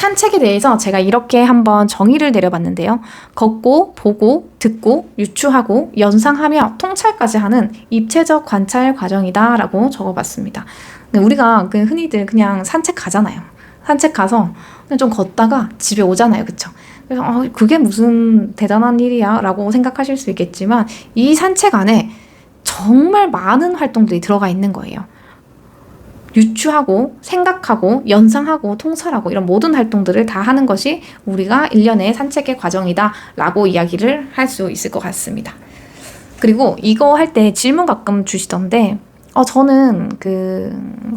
산책에 대해서 제가 이렇게 한번 정의를 내려봤는데요. 걷고, 보고, 듣고, 유추하고, 연상하며 통찰까지 하는 입체적 관찰 과정이다 라고 적어봤습니다. 우리가 흔히들 그냥 산책 가잖아요. 산책 가서 그냥 좀 걷다가 집에 오잖아요. 그쵸? 그래서 그게 무슨 대단한 일이야 라고 생각하실 수 있겠지만 이 산책 안에 정말 많은 활동들이 들어가 있는 거예요. 유추하고 생각하고 연상하고 통찰하고 이런 모든 활동들을 다 하는 것이 우리가 일련의 산책의 과정이다 라고 이야기를 할 수 있을 것 같습니다. 그리고 이거 할 때 질문 가끔 주시던데 저는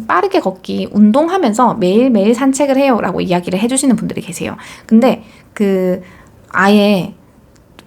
빠르게 걷기 운동하면서 매일매일 산책을 해요 라고 이야기를 해주시는 분들이 계세요. 근데 아예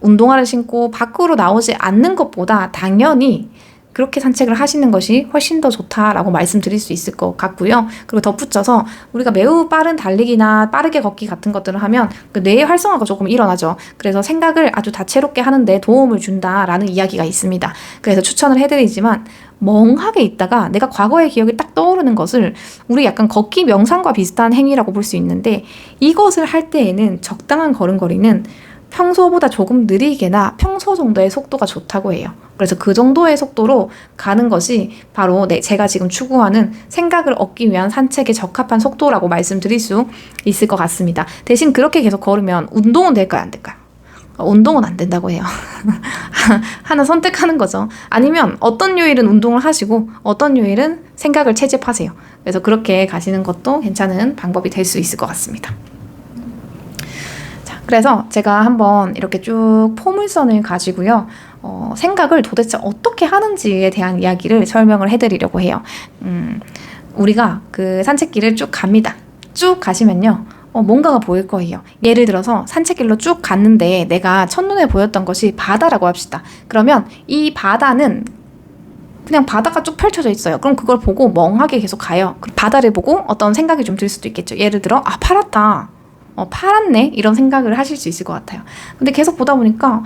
운동화를 신고 밖으로 나오지 않는 것보다 당연히 그렇게 산책을 하시는 것이 훨씬 더 좋다라고 말씀드릴 수 있을 것 같고요. 그리고 덧붙여서 우리가 매우 빠른 달리기나 빠르게 걷기 같은 것들을 하면 뇌의 활성화가 조금 일어나죠. 그래서 생각을 아주 다채롭게 하는데 도움을 준다라는 이야기가 있습니다. 그래서 추천을 해드리지만 멍하게 있다가 내가 과거의 기억이 딱 떠오르는 것을 우리 약간 걷기 명상과 비슷한 행위라고 볼 수 있는데 이것을 할 때에는 적당한 걸음걸이는 평소보다 조금 느리게나 평소 정도의 속도가 좋다고 해요. 그래서 그 정도의 속도로 가는 것이 바로 제가 지금 추구하는 생각을 얻기 위한 산책에 적합한 속도라고 말씀드릴 수 있을 것 같습니다. 대신 그렇게 계속 걸으면 운동은 될까요? 안 될까요? 운동은 안 된다고 해요. 하나 선택하는 거죠. 아니면 어떤 요일은 운동을 하시고 어떤 요일은 생각을 채집하세요. 그래서 그렇게 가시는 것도 괜찮은 방법이 될 수 있을 것 같습니다. 그래서 제가 한번 이렇게 쭉 포물선을 가지고요. 생각을 도대체 어떻게 하는지에 대한 이야기를 설명을 해드리려고 해요. 우리가 산책길을 쭉 갑니다. 쭉 가시면요. 뭔가가 보일 거예요. 예를 들어서 산책길로 쭉 갔는데 내가 첫눈에 보였던 것이 바다라고 합시다. 그러면 이 바다는 그냥 바다가 쭉 펼쳐져 있어요. 그럼 그걸 보고 멍하게 계속 가요. 바다를 보고 어떤 생각이 좀 들 수도 있겠죠. 예를 들어 파랗다. 파랗네? 이런 생각을 하실 수 있을 것 같아요. 근데 계속 보다 보니까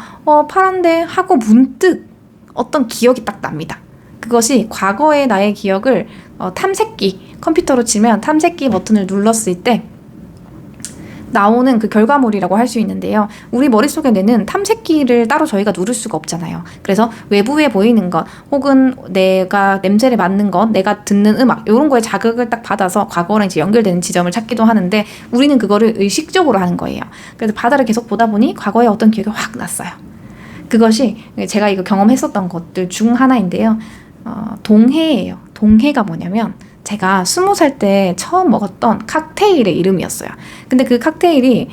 파란데 하고 문득 어떤 기억이 딱 납니다. 그것이 과거의 나의 기억을 탐색기, 컴퓨터로 치면 탐색기 버튼을 눌렀을 때 나오는 그 결과물이라고 할 수 있는데요. 우리 머릿속에 내는 탐색기를 따로 저희가 누를 수가 없잖아요. 그래서 외부에 보이는 것 혹은 내가 냄새를 맡는 것, 내가 듣는 음악 이런 거에 자극을 딱 받아서 과거랑 이제 연결되는 지점을 찾기도 하는데 우리는 그거를 의식적으로 하는 거예요. 그래서 바다를 계속 보다 보니 과거에 어떤 기억이 확 났어요. 그것이 제가 이거 경험했었던 것들 중 하나인데요. 동해예요. 동해가 뭐냐면 제가 20살 때 처음 먹었던 칵테일의 이름이었어요. 근데 그 칵테일이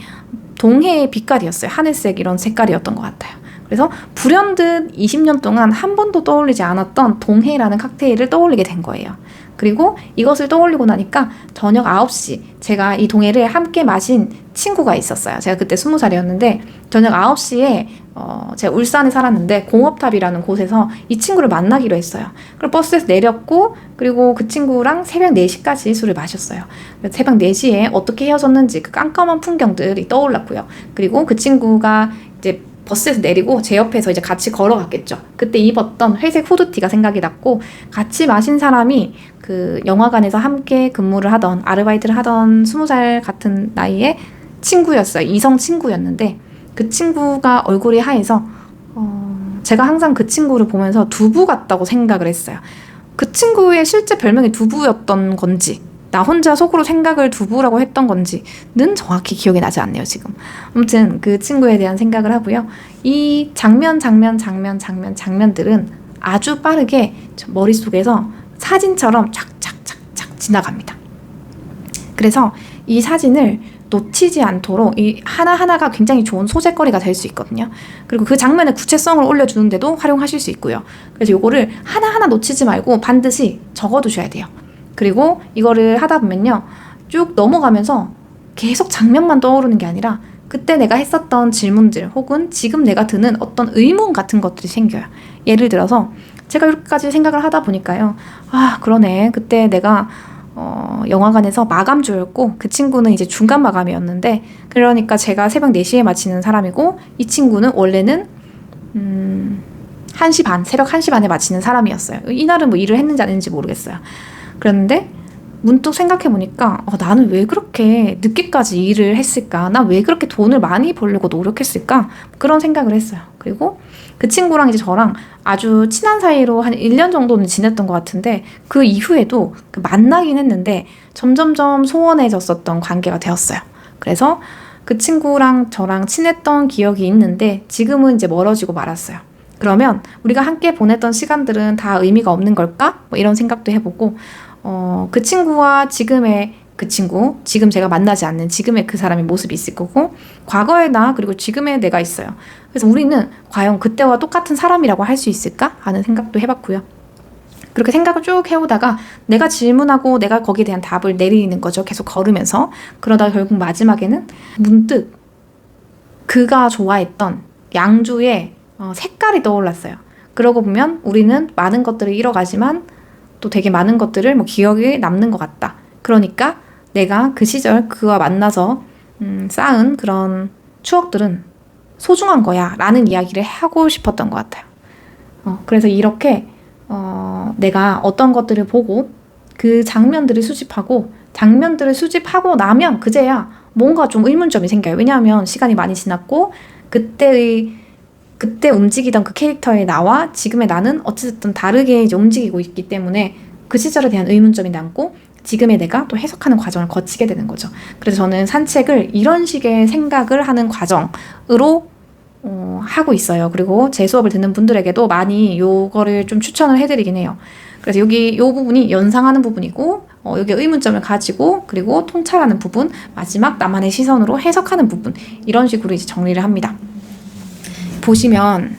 동해의 빛깔이었어요. 하늘색 이런 색깔이었던 것 같아요. 그래서 불현듯 20년 동안 한 번도 떠올리지 않았던 동해라는 칵테일을 떠올리게 된 거예요. 그리고 이것을 떠올리고 나니까 저녁 9시 제가 이 동해를 함께 마신 친구가 있었어요. 제가 그때 20살이었는데 저녁 9시에 제가 울산에 살았는데 공업탑이라는 곳에서 이 친구를 만나기로 했어요. 그리고 버스에서 내렸고 그리고 그 친구랑 새벽 4시까지 술을 마셨어요. 새벽 4시에 어떻게 헤어졌는지 그 깜깜한 풍경들이 떠올랐고요. 그리고 그 친구가 이제 버스에서 내리고 제 옆에서 이제 같이 걸어갔겠죠. 그때 입었던 회색 후드티가 생각이 났고 같이 마신 사람이 그 영화관에서 함께 근무를 하던 아르바이트를 하던 20살 같은 나이의 친구였어요. 이성 친구였는데 그 친구가 얼굴이 하얘서 제가 항상 그 친구를 보면서 두부 같다고 생각을 했어요. 그 친구의 실제 별명이 두부였던 건지 나 혼자 속으로 생각을 두부라고 했던 건지는 정확히 기억이 나지 않네요, 지금. 아무튼 그 친구에 대한 생각을 하고요. 이 장면들은 아주 빠르게 머릿속에서 사진처럼 착착착착 지나갑니다. 그래서 이 사진을 놓치지 않도록 이 하나하나가 굉장히 좋은 소재거리가 될 수 있거든요. 그리고 그 장면의 구체성을 올려주는데도 활용하실 수 있고요. 그래서 이거를 하나하나 놓치지 말고 반드시 적어두셔야 돼요. 그리고 이거를 하다 보면요. 쭉 넘어가면서 계속 장면만 떠오르는 게 아니라 그때 내가 했었던 질문들 혹은 지금 내가 드는 어떤 의문 같은 것들이 생겨요. 예를 들어서 제가 이렇게까지 생각을 하다 보니까요. 그러네. 그때 내가 영화관에서 마감주였고 그 친구는 이제 중간 마감이었는데 그러니까 제가 새벽 4시에 마치는 사람이고 이 친구는 원래는 1시 반, 새벽 1시 반에 마치는 사람이었어요. 이날은 뭐 일을 했는지 안 했는지 모르겠어요. 그런데 문득 생각해보니까 나는 왜 그렇게 늦게까지 일을 했을까? 나 왜 그렇게 돈을 많이 벌려고 노력했을까? 그런 생각을 했어요. 그리고 그 친구랑 이제 저랑 아주 친한 사이로 한 1년 정도는 지냈던 것 같은데 그 이후에도 만나긴 했는데 점점점 소원해졌었던 관계가 되었어요. 그래서 그 친구랑 저랑 친했던 기억이 있는데 지금은 이제 멀어지고 말았어요. 그러면 우리가 함께 보냈던 시간들은 다 의미가 없는 걸까? 뭐 이런 생각도 해보고 그 친구와 지금의 그 친구, 지금 제가 만나지 않는 지금의 그 사람의 모습이 있을 거고 과거의 나 그리고 지금의 내가 있어요. 그래서 우리는 과연 그때와 똑같은 사람이라고 할 수 있을까? 하는 생각도 해봤고요. 그렇게 생각을 쭉 해오다가 내가 질문하고 내가 거기에 대한 답을 내리는 거죠. 계속 걸으면서. 그러다가 결국 마지막에는 문득 그가 좋아했던 양주의 색깔이 떠올랐어요. 그러고 보면 우리는 많은 것들을 잃어가지만 또 되게 많은 것들을 기억에 남는 것 같다. 그러니까 내가 그 시절 그와 만나서 쌓은 그런 추억들은 소중한 거야 라는 이야기를 하고 싶었던 것 같아요. 그래서 이렇게 내가 어떤 것들을 보고 그 장면들을 수집하고 나면 그제야 뭔가 좀 의문점이 생겨요. 왜냐하면 시간이 많이 지났고 그때 움직이던 그 캐릭터의 나와 지금의 나는 어쨌든 다르게 이제 움직이고 있기 때문에 그 시절에 대한 의문점이 남고 지금의 내가 또 해석하는 과정을 거치게 되는 거죠. 그래서 저는 산책을 이런 식의 생각을 하는 과정으로 하고 있어요. 그리고 제 수업을 듣는 분들에게도 많이 요거를 좀 추천을 해드리긴 해요. 그래서 여기 요 부분이 연상하는 부분이고 여기 의문점을 가지고 그리고 통찰하는 부분, 마지막 나만의 시선으로 해석하는 부분, 이런 식으로 이제 정리를 합니다. 보시면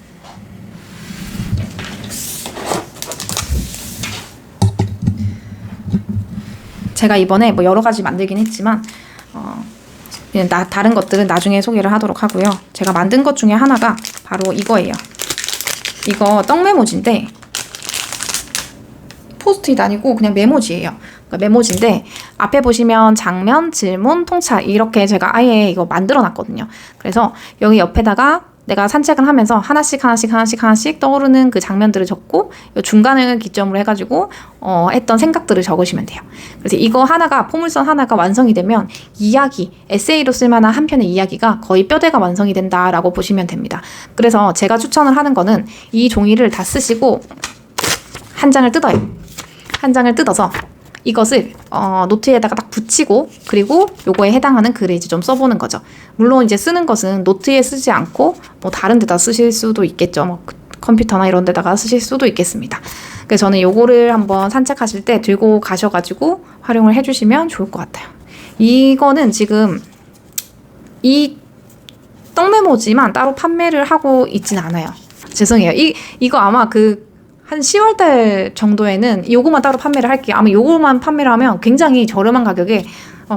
제가 이번에 여러 가지 만들긴 했지만 다른 것들은 나중에 소개를 하도록 하고요. 제가 만든 것 중에 하나가 바로 이거예요. 이거 떡메모지인데 포스트잇 아니고 그냥 메모지예요. 그러니까 메모지인데 앞에 보시면 장면, 질문, 통찰 이렇게 제가 아예 이거 만들어 놨거든요. 그래서 여기 옆에다가 내가 산책을 하면서 하나씩 떠오르는 그 장면들을 적고 중간을 기점으로 해가지고 했던 생각들을 적으시면 돼요. 그래서 이거 하나가, 포물선 하나가 완성이 되면 이야기, 에세이로 쓸만한 한 편의 이야기가 거의 뼈대가 완성이 된다라고 보시면 됩니다. 그래서 제가 추천을 하는 거는 이 종이를 다 쓰시고 한 장을 뜯어요. 한 장을 뜯어서 이것을 노트에다가 딱 붙이고 그리고 요거에 해당하는 글을 이제 좀 써보는 거죠. 물론 이제 쓰는 것은 노트에 쓰지 않고 다른 데다 쓰실 수도 있겠죠. 컴퓨터나 이런 데다가 쓰실 수도 있겠습니다. 그래서 저는 요거를 한번 산책하실 때 들고 가셔가지고 활용을 해주시면 좋을 것 같아요. 이거는 지금 이 떡메모지만 따로 판매를 하고 있진 않아요. 죄송해요. 이거 아마 한 10월달 정도에는 요거만 따로 판매를 할게요. 아마 요거만 판매를 하면 굉장히 저렴한 가격에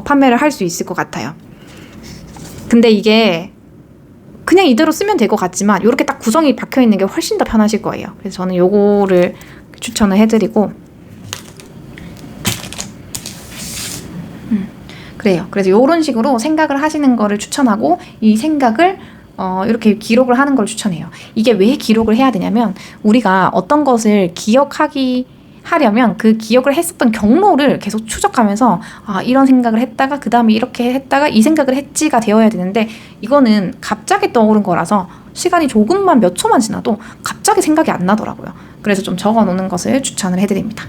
판매를 할 수 있을 것 같아요. 근데 이게 그냥 이대로 쓰면 될 것 같지만 이렇게 딱 구성이 박혀있는 게 훨씬 더 편하실 거예요. 그래서 저는 요거를 추천을 해드리고 그래요. 그래서 요런 식으로 생각을 하시는 거를 추천하고 이 생각을 이렇게 기록을 하는 걸 추천해요. 이게 왜 기록을 해야 되냐면 우리가 어떤 것을 하려면 그 기억을 했었던 경로를 계속 추적하면서 이런 생각을 했다가 그 다음에 이렇게 했다가 이 생각을 했지가 되어야 되는데 이거는 갑자기 떠오른 거라서 시간이 조금만 몇 초만 지나도 갑자기 생각이 안 나더라고요. 그래서 좀 적어 놓는 것을 추천을 해드립니다.